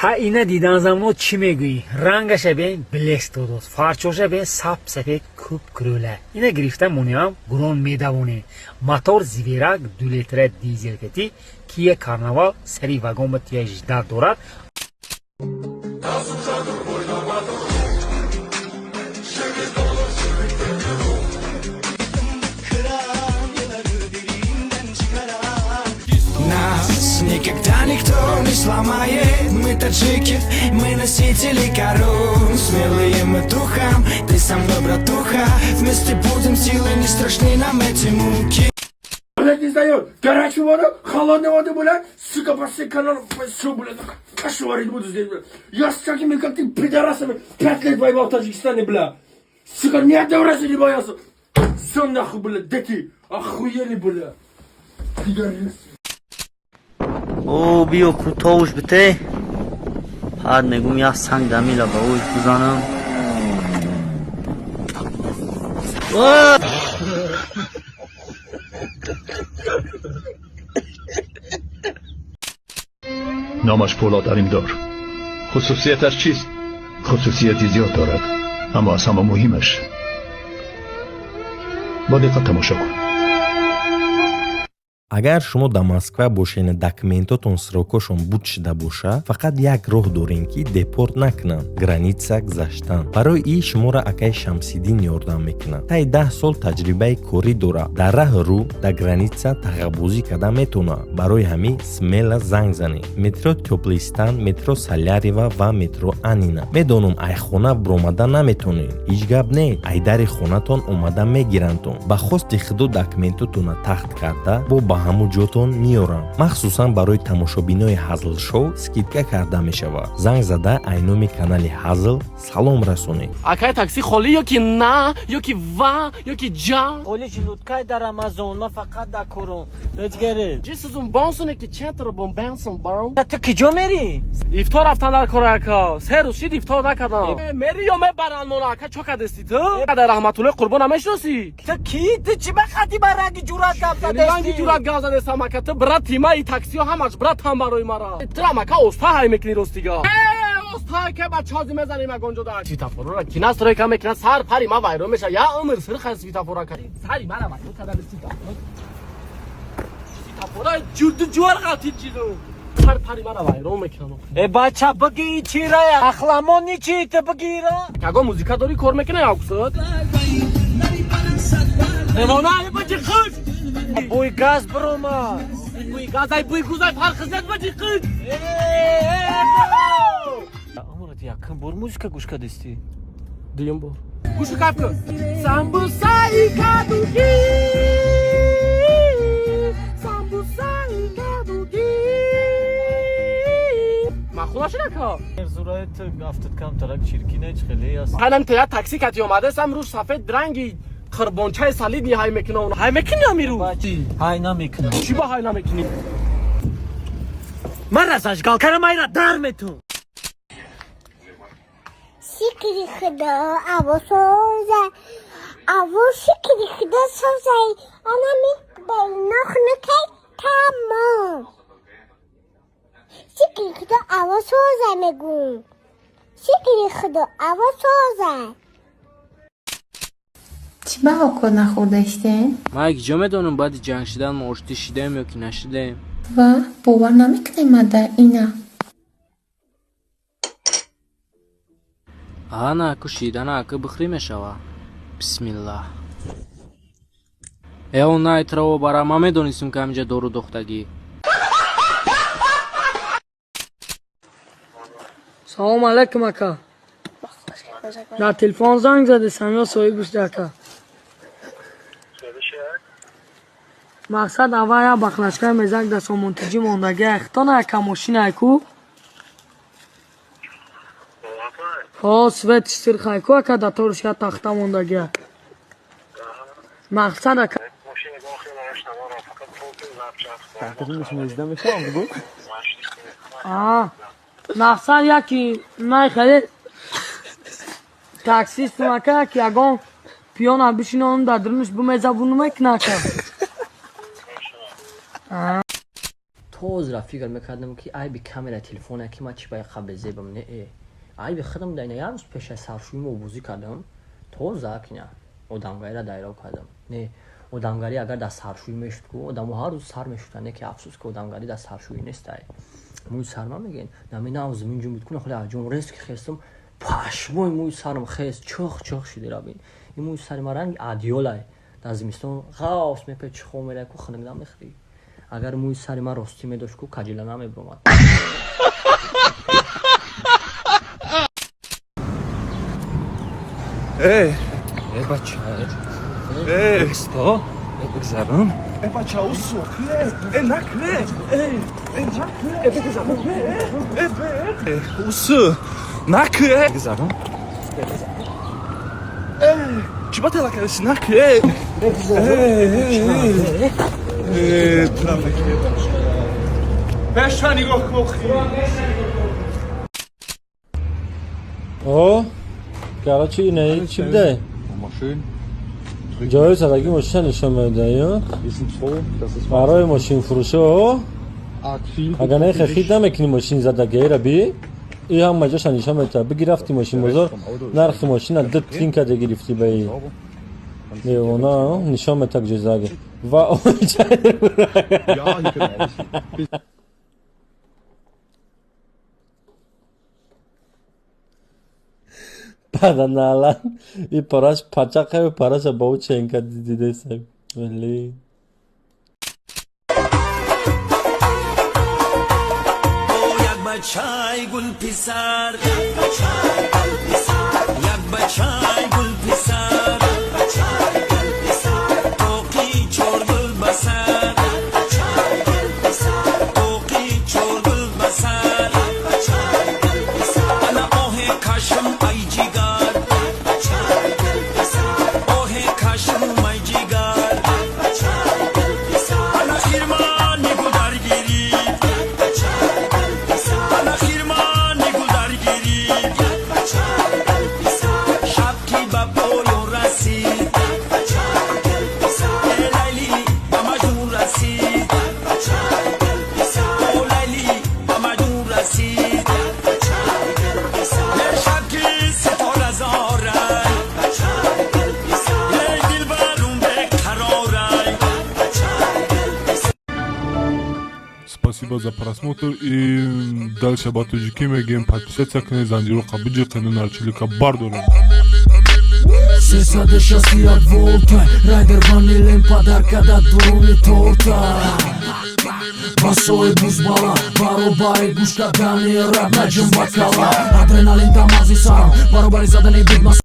ها اینا دیدن زمان چی میگویی؟ رنگش بین بلست داداست، فرچوش بین سب سفید کوب کروله. اینا گرفته مونیم گرون میدونه. موتور زیویرک 2 لیتر دیزل کتی کیه کارناوال سری واگن به تیاج دار دارد. Никогда никто не сломает. Мы таджики, мы носители корон. Смелые мы духом, ты со мной, братуха. Вместе будем силы, не страшны нам эти муки. Блядь, не знаю, горячую воду, холодную воду, блядь, сука, по всей каналу, все, блядь, кошеварить буду здесь, блядь. Я с такими, как ты, пидорасами, 5 лет воевал в Таджикистане, блядь. Сука, ни одного раза не боялся. Все нахуй, блядь, дети, охуели, блядь. Пидорасы. او بیو کوتاوش بته بعد میگم یه سنگ دمیلا با اوش بزنم نامش پولاد علیمدار. خصوصیتش چیست؟ خصوصیتی زیاد دارد، اما از همه مهمش با دقت تماشا کن. агар шумо дар Москва бошед, документотон срокошон буд шуда боша, фақат як роҳ дорем ки депорт накунанд, граница гузаштан. барои ин шуморо акай Шамсиддин ёрдам мекунад. таи 10 сол таҷрибаи корӣ дорад. дар раҳ рӯ дар граница тағаббозӣ карда метавонад. барои ҳамин смела занг занед. метро Тёплистан, метро Салярова ва метро Анина. медонам айхона биромада наметавонед. ҳеҷ гап не, айдари хонатон омада мегирандтон. ба хости худо документотонро тахт карда бо ба ҳаму ҷотон миёрам. махсусан барои тамошобинои ҳазл шоу скидка карда мешавад. занг зада айноми канали ҳазл салом расонед. акай такси холӣ ёки на ёки ва ёки ҷа قولش لوتکای در آمازون ما فقط در کرون رجگره ҷи сизум бонсоне ки чентро бон бенсон бон تو کجا میری؟ ифтор рафтан дар кора ака се рӯз шид ифтор накардам мери ё мебаранд моро ака чо кардести ту адар раҳматуллои қурбон намешиносӣ تو کی؟ تو چی بخاطی با رنگ جورت ранги دستی؟ ҷурат гав занестам ака ту брат тимаи таксиҳо ҳамаш брат ҳам барои мара тирам ака оста ҳай мекунӣ ростига остай ке бачҳози мезанем ягонҷо дар свитофорро ки настройка мекунад сар пари ма вайрон меша я умр сирхай свитофора кардӣ сари мара вайрон кардани свитофора ҷурду ҷуар ғалтид чизу сар пари мара вайрон мекунад ای بچه بگی چی را اخلامانی چی تو بگی را ягон музика дорӣ кор мекунад якусад ремона бачи худ بوی گاز برومد бӯи газай бӯи гузай фарқизад бачи худ умрат якам бор музика гӯш кардисти дуюм бор гӯшу кайф кун самбусаи кадуги самбусаи кадуги махулашина ка زورای تو گفتت کم ترک چیرکینه چه خیلی است ҳанам то як такси кати омадасам рӯ сафед ранги қирбончаи салиди ҳай мекунам ҳай мекунӣ амиру های نمیکنم чӣ ба ҳай намекунӣ من رسش گال کنم ایرا در میتون شکری خدا آوا سوزه آوا شکری خدا سوزه آنا می بیناخ نکی تمام شکری خدا آوا سوزه میگون شکری خدا آوا سوزه چی بها کد نخوردشتی؟ ما یک جا میدونم بعد جنگ شدن ما آشتی شدیم یا که نشدیم و باور نمیکنی من در اینا آنا اکو شیدن اکو بخری میشوه بسم الله اون نایت رو برای ما میدونیستیم که همینجا دورو دختگی салом алайкум ака дар телефон занг задесам ё соҳи гӯшт ака мақсад аввал як бахлашкаи мезак дар сомонтиҷӣ мондаги ахтона ака мошина айку свет сирхайку ака дар ториш як тахта мондагия мақсад ака мақсад яки май хеле таксистум ака ки ягон пиёна бишинонам дар дурмиш бимезабунум мекуна ака توز فکر میکردم که ای بی کامera تلفن که ما چی باید قبل زیبم نه ای بی خودم داینا یه روز پیش سرشویی موضوع کردم توز اکنیا odamgari را دایرا کردم نه odamgari اگر در سرشویی میشد کو odamو هر روز سر میشدن که افسوس که odamgari در سرشویی نیست موی سرما میگن نمی ناوز من جون بتونه خیلی عجوم ریسک خستم پشموی موی سرم خست چخ شده را بین این موی سر ما رنگ ادیولای در زمستون غاوس میپچ خو میره کو خنگدم میخری اگر موی سر ما راستی میداشت کو کجیلا نمیبرم ای بچه ای استا بگذارم ای بچه او سوخیه ای نکره ای نکره ای بگذارم ای اوسو نکره بگذارم ای چی با تلا کردیسی نکره ای ترمکه بشتا نگاه کخی گرا چی اینه؟ چی بده؟ ماشین جای زدگی ماشین نشان میده یا؟ برای ماشین فروشه اگر نه خرید نمیکنی ماشین زدگی را بی این هم مجاش نشان میده بگی رفتی ماشین بازار نرخ ماشین دو تین کده گرفتی به این اونا نشان میده جزاگه و اون بعدن الان این پراش پچاقه و پراش با او چنکه دیده سیم ولی یک بچای گل پسر یک بچای گل پسر توقی چور گل بسر توقی چور گل بسر انا آه کشم ای جیگر آه کشم ای جیگر انا خیرمان نگو درگیری انا خیرمان نگو درگیری شب کی با پایو رسید لیلی با مجنون رسید لیلی با مجنون رسید شب کی ستاره زارای دل برون به قرارای. Спасибо за просмотр и дальше батуджики мегем подписаться к Незандиру Кабиджи канал Чилика Бардура. Сесаде шасти от волта, райдер ванилен подарка да дуруни торта. Басой бузбала, баробари гушка дани рап наджим бакала. Адреналин тамази сарам, баробари задани бигмас.